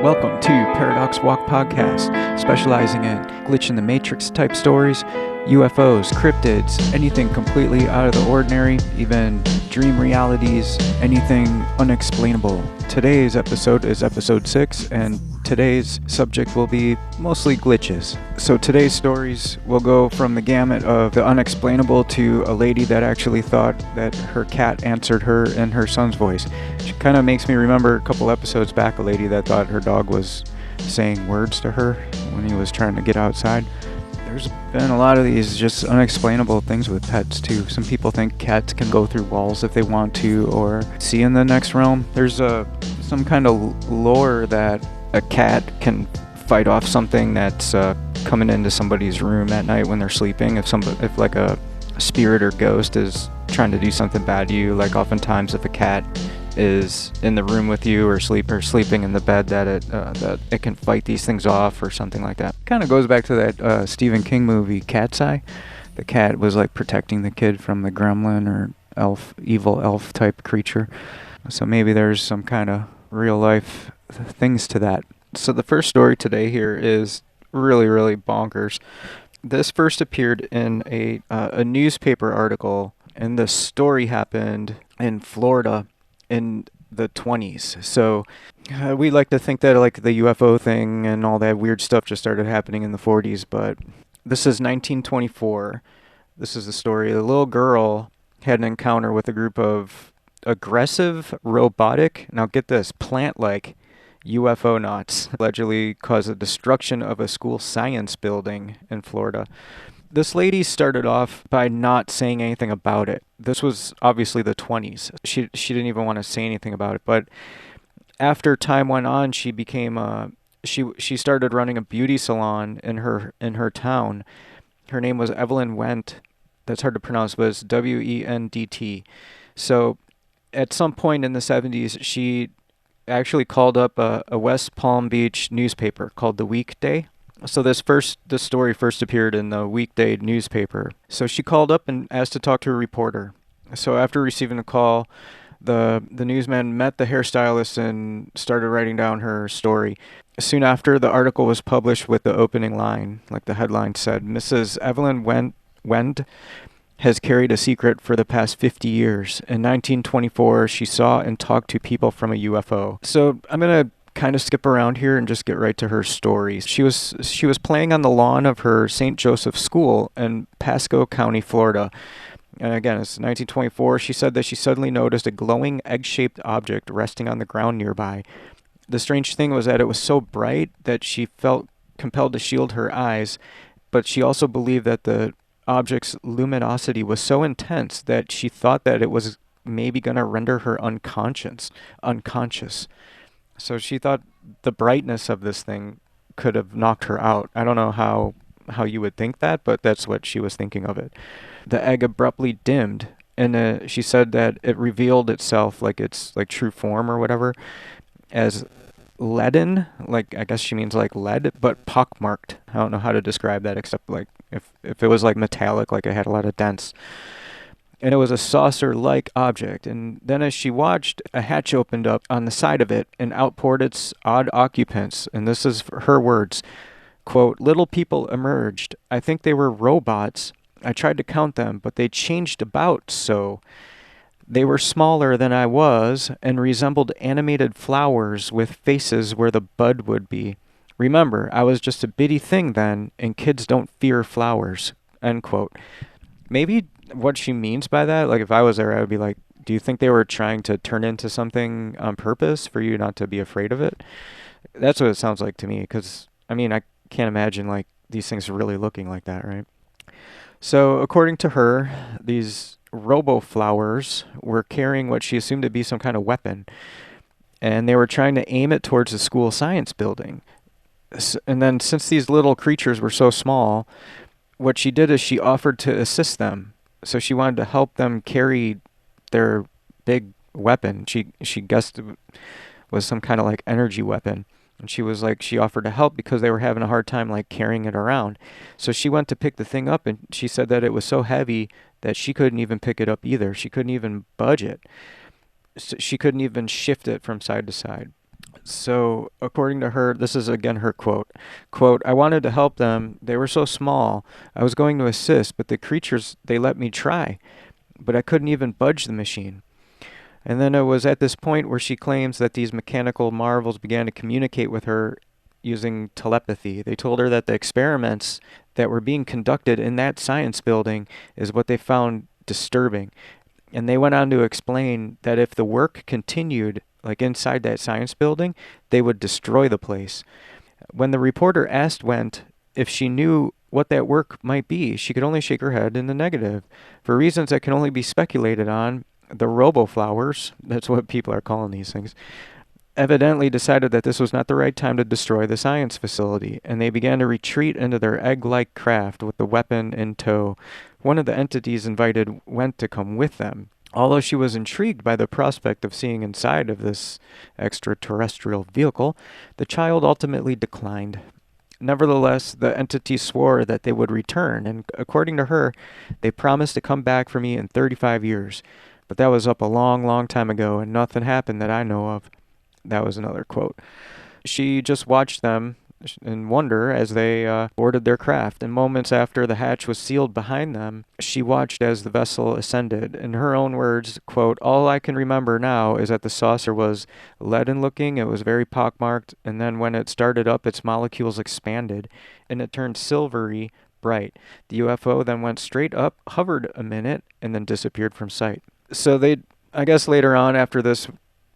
Welcome to ParadoxWalk podcast, specializing in glitch in the matrix type stories, UFOs, cryptids, anything completely out of the ordinary, even dream realities, anything unexplainable. Today's episode is episode 6, and today's subject will be mostly glitches. So today's stories will go from the gamut of the unexplainable to a lady that actually thought that her cat answered her in her son's voice. She kind of makes me remember a couple episodes back, a lady that thought her dog was saying words to her when he was trying to get outside. There's been a lot of these just unexplainable things with pets too. Some people think cats can go through walls if they want to, or see in the next realm. There's some kind of lore that a cat can fight off something that's coming into somebody's room at night when they're sleeping. If like a spirit or ghost is trying to do something bad to you, like oftentimes if a cat is in the room with you or sleeping in the bed, that it can fight these things off or something like that. Kind of goes back to that Stephen King movie Cat's Eye. The cat was like protecting the kid from the gremlin or evil elf type creature. So maybe there's some kind of real life things to that. So the first story today here is really, really bonkers. This first appeared in a newspaper article, and the story happened in Florida in the 20s. So we like to think that like the UFO thing and all that weird stuff just started happening in the 40s, but this is 1924. This is the story. A little girl had an encounter with a group of aggressive, robotic, now get this, plant-like UFO knots, allegedly caused the destruction of a school science building in Florida. This lady started off by not saying anything about it. This was obviously the 20s. She didn't even want to say anything about it. But after time went on, she became she started running a beauty salon in her town. Her name was Evelyn Wendt. That's hard to pronounce, but it's Wendt. So at some point in the 70s, she actually called up a West Palm Beach newspaper called The Weekday. So this story first appeared in the Weekday newspaper. So she called up and asked to talk to a reporter. So after receiving a call, the newsman met the hairstylist and started writing down her story. Soon after, the article was published with the opening line, like the headline said, "Mrs. Evelyn Wendt has carried a secret for the past 50 years. In 1924, she saw and talked to people from a UFO." So I'm going to kind of skip around here and just get right to her story. She was playing on the lawn of her St. Joseph School in Pasco County, Florida. And again, it's 1924. She said that she suddenly noticed a glowing egg-shaped object resting on the ground nearby. The strange thing was that it was so bright that she felt compelled to shield her eyes, but she also believed that the object's luminosity was so intense that she thought that it was maybe going to render her unconscious. So she thought the brightness of this thing could have knocked her out. I don't know how you would think that, but that's what she was thinking of it. The egg abruptly dimmed, and she said that it revealed itself, like its like true form or whatever, as leaden, like I guess she means like lead, but pockmarked. I don't know how to describe that except like if it was like metallic, like it had a lot of dents. And it was a saucer-like object. And then as she watched, a hatch opened up on the side of it, and out poured its odd occupants. And this is her words, quote, "Little people emerged. I think they were robots. I tried to count them, but they changed about so. They were smaller than I was and resembled animated flowers with faces where the bud would be. Remember, I was just a bitty thing then, and kids don't fear flowers," end quote. Maybe what she means by that, like if I was there, I would be like, do you think they were trying to turn into something on purpose for you not to be afraid of it? That's what it sounds like to me, because, I mean, I can't imagine like these things really looking like that, right? So according to her, these robo-flowers were carrying what she assumed to be some kind of weapon, and they were trying to aim it towards the school science building. And then since these little creatures were so small, what she did is she offered to assist them. So she wanted to help them carry their big weapon. She guessed it was some kind of like energy weapon. And she was like, she offered to help because they were having a hard time like carrying it around. So she went to pick the thing up, and she said that it was so heavy that she couldn't even pick it up either. She couldn't even budge it. So she couldn't even shift it from side to side. So, according to her, this is again her quote, "I wanted to help them. They were so small. I was going to assist, but the creatures, they let me try. But I couldn't even budge the machine." And then it was at this point where she claims that these mechanical marvels began to communicate with her using telepathy. They told her that the experiments that were being conducted in that science building is what they found disturbing. And they went on to explain that if the work continued, like inside that science building, they would destroy the place. When the reporter asked Wendt if she knew what that work might be, she could only shake her head in the negative. For reasons that can only be speculated on, the robo-flowers, that's what people are calling these things, evidently decided that this was not the right time to destroy the science facility, and they began to retreat into their egg-like craft with the weapon in tow. One of the entities invited Wendt to come with them. Although she was intrigued by the prospect of seeing inside of this extraterrestrial vehicle, the child ultimately declined. Nevertheless, the entity swore that they would return, and according to her, they promised to come back for me in 35 years. But that was up a long, long time ago, and nothing happened that I know of. That was another quote. She just watched them in wonder as they boarded their craft, and moments after the hatch was sealed behind them, she watched as the vessel ascended. In her own words, quote, "All I can remember now is that the saucer was leaden-looking, it was very pockmarked, and then when it started up, its molecules expanded, and it turned silvery bright. The UFO then went straight up, hovered a minute, and then disappeared from sight." So I guess later on, after this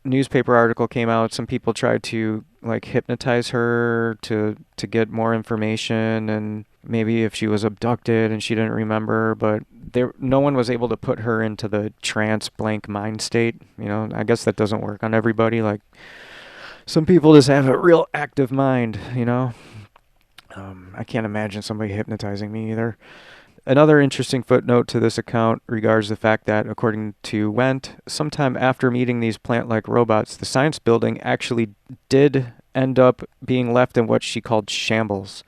newspaper article came out, some people tried to like hypnotize her to get more information, and maybe if she was abducted and she didn't remember, but no one was able to put her into the trance blank mind state. I guess that doesn't work on everybody. Like, some people just have a real active mind. I can't imagine somebody hypnotizing me either. Another interesting footnote to this account regards the fact that, according to Wendt, sometime after meeting these plant-like robots, the science building actually did end up being left in what she called shambles.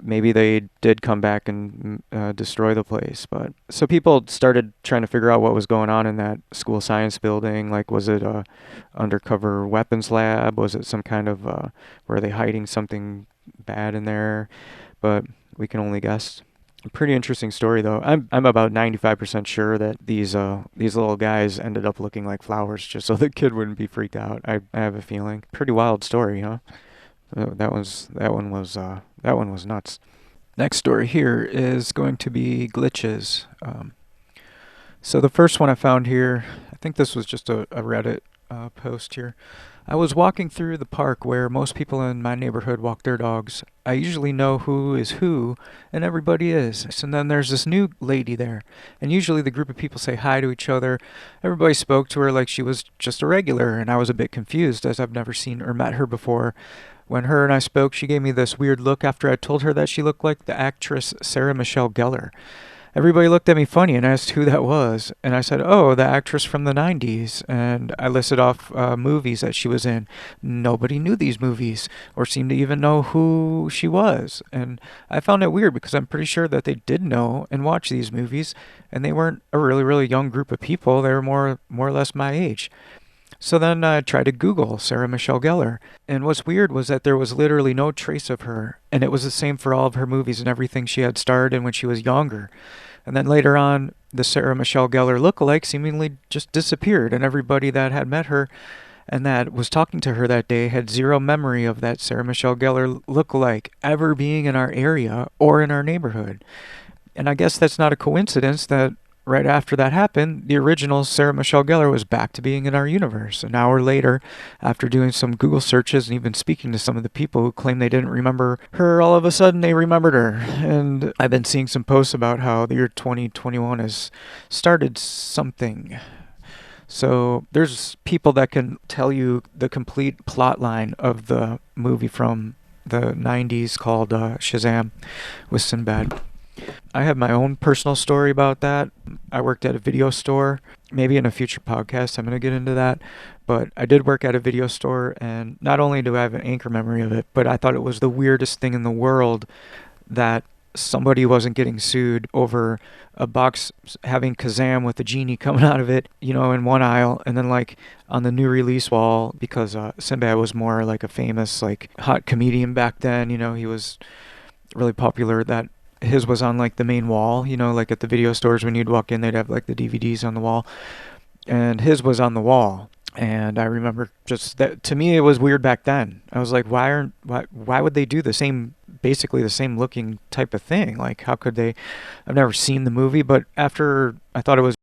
Maybe they did come back and destroy the place. But so people started trying to figure out what was going on in that school science building. Like, was it a undercover weapons lab? Was it some kind of were they hiding something bad in there? But we can only guess. Pretty interesting story, though. I'm about 95% sure that these little guys ended up looking like flowers just so the kid wouldn't be freaked out. I have a feeling. Pretty wild story, huh? That one was nuts. Next story here is going to be glitches. So the first one I found here, I think this was just a Reddit post here. I was walking through the park where most people in my neighborhood walk their dogs. I usually know who is who, and everybody is. And then there's this new lady there, and usually the group of people say hi to each other. Everybody spoke to her like she was just a regular, and I was a bit confused as I've never seen or met her before. When her and I spoke, she gave me this weird look after I told her that she looked like the actress Sarah Michelle Gellar. Everybody looked at me funny and asked who that was, and I said, "Oh, the actress from the 90s, and I listed off movies that she was in. Nobody knew these movies, or seemed to even know who she was, and I found it weird because I'm pretty sure that they did know and watch these movies, and they weren't a really, really young group of people. They were more or less my age. So then I tried to Google Sarah Michelle Gellar, and what's weird was that there was literally no trace of her, and it was the same for all of her movies and everything she had starred in when she was younger. And then later on, the Sarah Michelle Gellar lookalike seemingly just disappeared, and everybody that had met her and that was talking to her that day had zero memory of that Sarah Michelle Gellar lookalike ever being in our area or in our neighborhood. And I guess that's not a coincidence that right after that happened, the original Sarah Michelle Gellar was back to being in our universe. An hour later, after doing some Google searches and even speaking to some of the people who claimed they didn't remember her, all of a sudden they remembered her. And I've been seeing some posts about how the year 2021 has started something. So there's people that can tell you the complete plot line of the movie from the 90s called Shazam with Sinbad. I have my own personal story about that. I worked at a video store. Maybe in a future podcast I'm going to get into that. But I did work at a video store, and not only do I have an anchor memory of it, but I thought it was the weirdest thing in the world that somebody wasn't getting sued over a box having Kazam with the genie coming out of it, in one aisle, and then like on the new release wall, because Sinbad was more like a famous like hot comedian back then. He was really popular. That his was on like the main wall. Like at the video stores when you'd walk in, they'd have like the DVDs on the wall, and his was on the wall. And I remember just that, to me it was weird back then. I was like, why would they do the same, basically the same looking type of thing? Like, how could they? I've never seen the movie, but after I thought it was